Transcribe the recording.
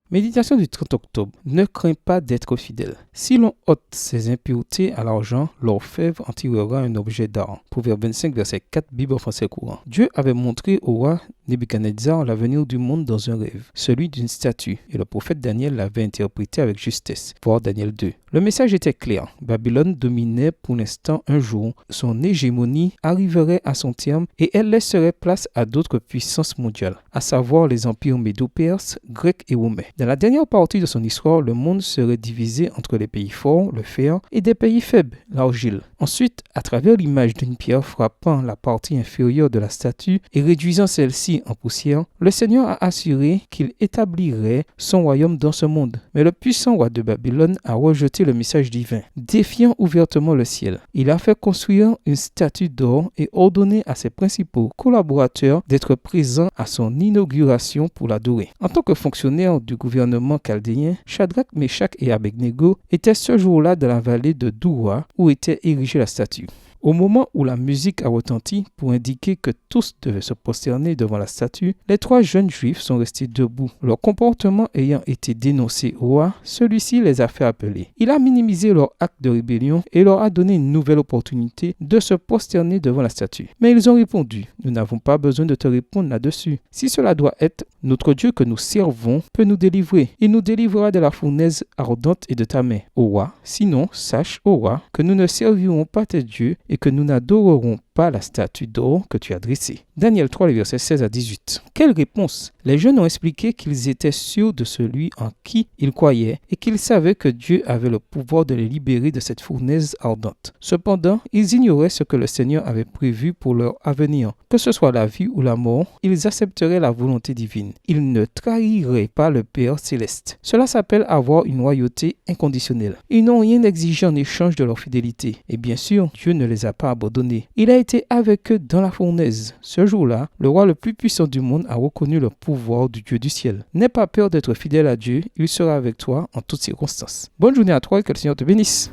Méditation du 30 octobre. Ne crains pas d'être fidèle. Si l'on ôte ses impuretés à l'argent, l'orfèvre en tirera un objet d'art. Proverbe 25, verset 4, Bible en français courant. Dieu avait montré au roi Nebuchadnezzar l'avenir du monde dans un rêve, celui d'une statue, et le prophète Daniel l'avait interprété avec justesse. Voir Daniel 2. Le message était clair. Babylone dominait pour l'instant un jour. Son hégémonie arriverait à son terme et elle laisserait place à d'autres puissances mondiales, à savoir les empires médo-perses, grecs et romains. Dans la dernière partie de son histoire, le monde serait divisé entre les pays forts, le fer, et des pays faibles, l'argile. Ensuite, à travers l'image d'une pierre frappant la partie inférieure de la statue et réduisant celle-ci en poussière, le Seigneur a assuré qu'il établirait son royaume dans ce monde. Mais le puissant roi de Babylone a rejeté le message divin, défiant ouvertement le ciel. Il a fait construire une statue d'or et ordonné à ses principaux collaborateurs d'être présents à son inauguration pour l'adorer. En tant que fonctionnaire du gouvernement chaldéen, Shadrach, Meshach et Abednego étaient ce jour-là dans la vallée de Doura où était érigée la statue. Au moment où la musique a retenti pour indiquer que tous devaient se prosterner devant la statue, les trois jeunes juifs sont restés debout. Leur comportement ayant été dénoncé au roi, celui-ci les a fait appeler. Il a minimisé leur acte de rébellion et leur a donné une nouvelle opportunité de se prosterner devant la statue. Mais ils ont répondu, « Nous n'avons pas besoin de te répondre là-dessus. Si cela doit être, notre Dieu que nous servons peut nous délivrer. Il nous délivrera de la fournaise ardente et de ta main, ô roi. Sinon, sache, ô roi, que nous ne servirons pas tes dieux et que nous n'adorerons pas la statue d'or que tu as dressée. » Daniel 3, versets 16 à 18. Quelle réponse! Les jeunes ont expliqué qu'ils étaient sûrs de celui en qui ils croyaient et qu'ils savaient que Dieu avait le pouvoir de les libérer de cette fournaise ardente. Cependant, ils ignoraient ce que le Seigneur avait prévu pour leur avenir. Que ce soit la vie ou la mort, ils accepteraient la volonté divine. Ils ne trahiraient pas le Père céleste. Cela s'appelle avoir une loyauté inconditionnelle. Ils n'ont rien exigé en échange de leur fidélité. Et bien sûr, Dieu ne les a pas abandonnés. Il a été avec eux dans la fournaise. Ce jour-là, le roi le plus puissant du monde a reconnu le pouvoir du Dieu du ciel. N'aie pas peur d'être fidèle à Dieu, il sera avec toi en toutes circonstances. Bonne journée à toi et que le Seigneur te bénisse.